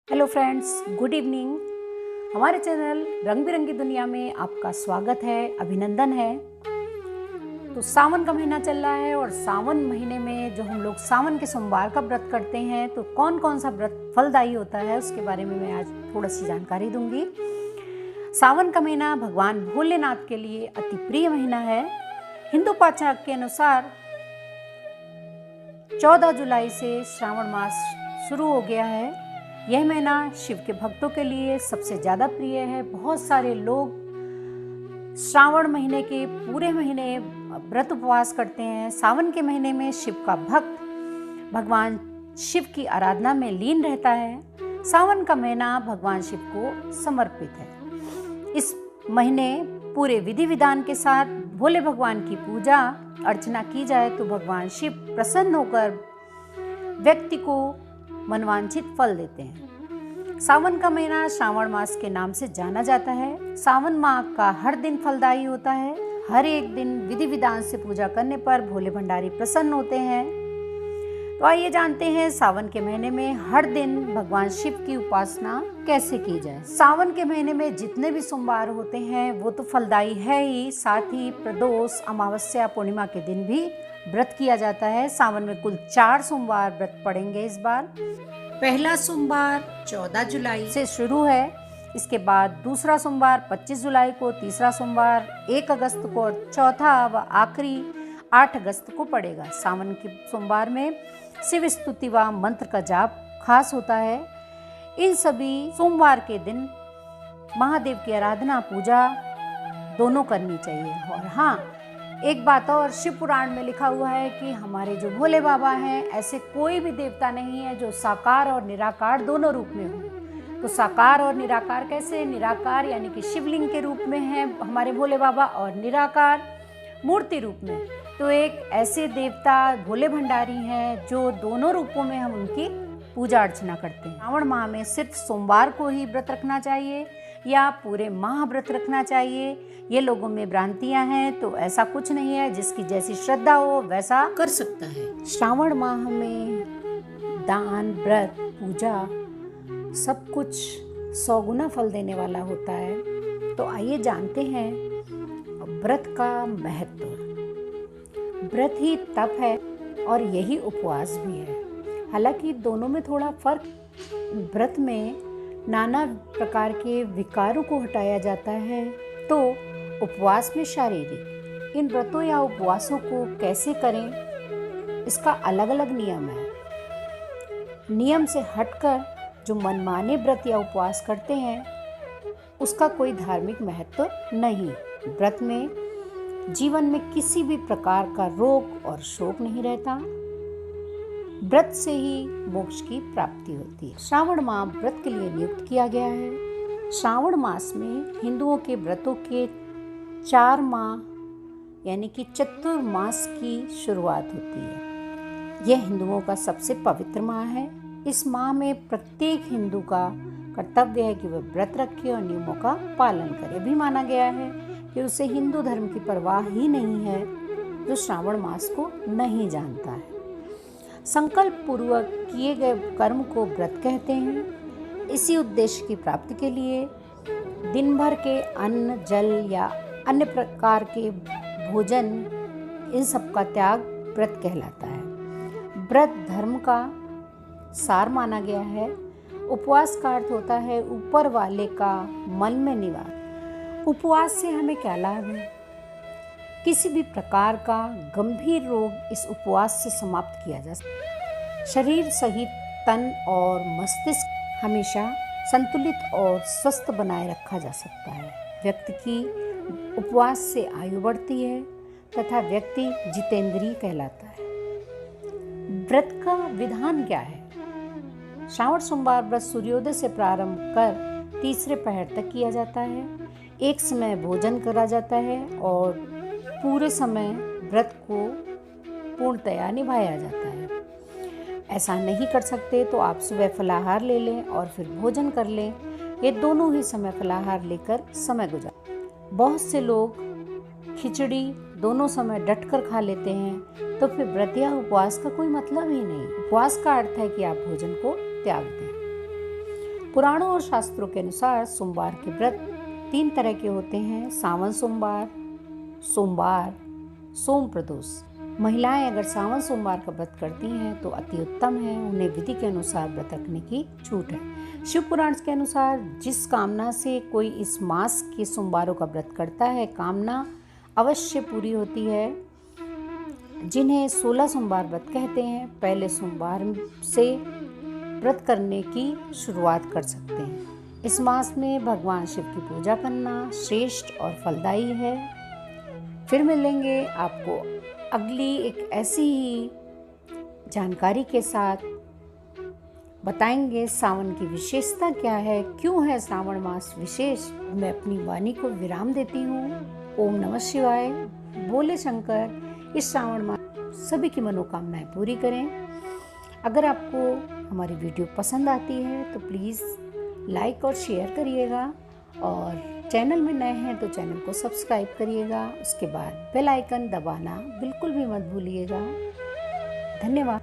Hello friends, good evening. हमारे channel रंग बिरंगी दुनिया में आपका स्वागत है, अभिनंदन है। तो सावन का महीना चल रहा है और सावन महीने में जो हम लोग सावन के सोमवार का व्रत करते हैं, तो कौन कौन सा व्रत फलदायी होता है उसके बारे में मैं आज थोड़ा सी जानकारी दूंगी। सावन का महीना भगवान भोलेनाथ के लिए अति प्रिय महीना है। हिंदू पंचांग के अनुसार 14 जुलाई से श्रावण मास शुरू हो गया है। यह महीना शिव के भक्तों के लिए सबसे ज़्यादा प्रिय है। बहुत सारे लोग श्रावण महीने के पूरे महीने व्रत उपवास करते हैं। सावन के महीने में शिव का भक्त भगवान शिव की आराधना में लीन रहता है। सावन का महीना भगवान शिव को समर्पित है। इस महीने पूरे विधि विधान के साथ भोले भगवान की पूजा अर्चना की जाए तो भगवान शिव प्रसन्न होकर व्यक्ति को मनवांछित फल देते हैं। सावन का महीना श्रावण मास के नाम से जाना जाता है। सावन माह का हर दिन फलदायी होता है। हर एक दिन विधि विधान से पूजा करने पर भोले भंडारी प्रसन्न होते हैं। तो आइए जानते हैं सावन के महीने में हर दिन भगवान शिव की उपासना कैसे की जाए। सावन के महीने में जितने भी सोमवार होते हैं वो तो फलदायी है ही, साथ ही प्रदोष, अमावस्या, पूर्णिमा के दिन भी व्रत किया जाता है। सावन में कुल 4 सोमवार व्रत पड़ेंगे इस बार। पहला सोमवार 14 जुलाई से शुरू है। इसके बाद दूसरा सोमवार 25 जुलाई को, तीसरा सोमवार 1 अगस्त को और चौथा व आखिरी 8 अगस्त को पड़ेगा। सावन के सोमवार में शिव स्तुति व मंत्र का जाप खास होता है। इन सभी सोमवार के दिन महादेव की आराधना पूजा दोनों करनी चाहिए। और हाँ, एक बात और, शिव पुराण में लिखा हुआ है कि हमारे जो भोले बाबा हैं, ऐसे कोई भी देवता नहीं है जो साकार और निराकार दोनों रूप में हो। तो साकार और निराकार कैसे? निराकार यानी कि शिवलिंग के रूप में है हमारे भोले बाबा और निराकार मूर्ति रूप में। तो एक ऐसे देवता भोले भंडारी हैं जो दोनों रूपों में हम उनकी पूजा अर्चना करते हैं। श्रावण माह में सिर्फ सोमवार को ही व्रत रखना चाहिए या पूरे माह व्रत रखना चाहिए, ये लोगों में भ्रांतियां हैं। तो ऐसा कुछ नहीं है, जिसकी जैसी श्रद्धा हो वैसा कर सकता है। श्रावण माह में दान, व्रत, पूजा सब कुछ 100 गुना फल देने वाला होता है। तो आइए जानते हैं व्रत का महत्व। व्रत ही तप है और यही उपवास भी है। हालांकि दोनों में थोड़ा फर्क। व्रत में नाना प्रकार के विकारों को हटाया जाता है, तो उपवास में शारीरिक। इन व्रतों या उपवासों को कैसे करें, इसका अलग अलग नियम है। नियम से हटकर जो मनमाने व्रत या उपवास करते हैं उसका कोई धार्मिक महत्व नहीं। व्रत में जीवन में किसी भी प्रकार का रोग और शोक नहीं रहता। व्रत से ही मोक्ष की प्राप्ति होती है। श्रावण माह व्रत के लिए नियुक्त किया गया है। श्रावण मास में हिंदुओं के व्रतों के 4 माह यानी कि चतुर्मास की शुरुआत होती है। यह हिंदुओं का सबसे पवित्र माह है। इस माह में प्रत्येक हिंदू का कर्तव्य है कि वह व्रत रखे और नियमों का पालन करे। भी माना गया है कि उसे हिंदू धर्म की परवाह ही नहीं है जो श्रावण मास को नहीं जानता है। संकल्प पूर्वक किए गए कर्म को व्रत कहते हैं। इसी उद्देश्य की प्राप्ति के लिए दिन भर के अन्न, जल या अन्य प्रकार के भोजन, इन सब का त्याग व्रत कहलाता है। व्रत धर्म का सार माना गया है। उपवास का अर्थ होता है ऊपर वाले का मन में निवास। उपवास से हमें क्या लाभ है? किसी भी प्रकार का गंभीर रोग इस उपवास से समाप्त किया जा सकता है। शरीर सहित तन और मस्तिष्क हमेशा संतुलित और स्वस्थ बनाए रखा जा सकता है। व्यक्ति की उपवास से आयु बढ़ती है तथा व्यक्ति जितेंद्रिय कहलाता है। व्रत का विधान क्या है? श्रावण सोमवार व्रत सूर्योदय से प्रारंभ कर तीसरे पहर तक किया जाता है। एक समय भोजन करा जाता है और पूरे समय व्रत को पूर्णतया निभाया जाता है। ऐसा नहीं कर सकते तो आप सुबह फलाहार ले लें और फिर भोजन कर लें। ये दोनों ही समय फलाहार लेकर समय गुजार। बहुत से लोग खिचड़ी दोनों समय डटकर खा लेते हैं, तो फिर व्रत या उपवास का कोई मतलब ही नहीं। उपवास का अर्थ है कि आप भोजन को त्याग दें। पुराणों और शास्त्रों के अनुसार सोमवार के व्रत 3 तरह के होते हैं: सावन सोमवार, सोमवार, सोम प्रदोष। महिलाएं अगर सावन सोमवार का व्रत करती हैं तो अति उत्तम है, उन्हें विधि के अनुसार व्रत रखने की छूट है। शिव पुराण के अनुसार जिस कामना से कोई इस मास के सोमवारों का व्रत करता है, कामना अवश्य पूरी होती है। जिन्हें 16 सोमवार व्रत कहते हैं, पहले सोमवार से व्रत करने की शुरुआत कर सकते हैं। इस मास में भगवान शिव की पूजा करना श्रेष्ठ और फलदायी है। फिर मिलेंगे आपको अगली एक ऐसी ही जानकारी के साथ। बताएंगे सावन की विशेषता क्या है, क्यों है श्रावण मास विशेष। मैं अपनी वाणी को विराम देती हूँ। ओम नमः शिवाय। बोले शंकर। इस श्रावण मास सभी की मनोकामनाएं पूरी करें। अगर आपको हमारी वीडियो पसंद आती है तो प्लीज़ लाइक और शेयर करिएगा, और चैनल में नए हैं तो चैनल को सब्सक्राइब करिएगा। उसके बाद बेल आइकन दबाना बिल्कुल भी मत भूलिएगा। धन्यवाद।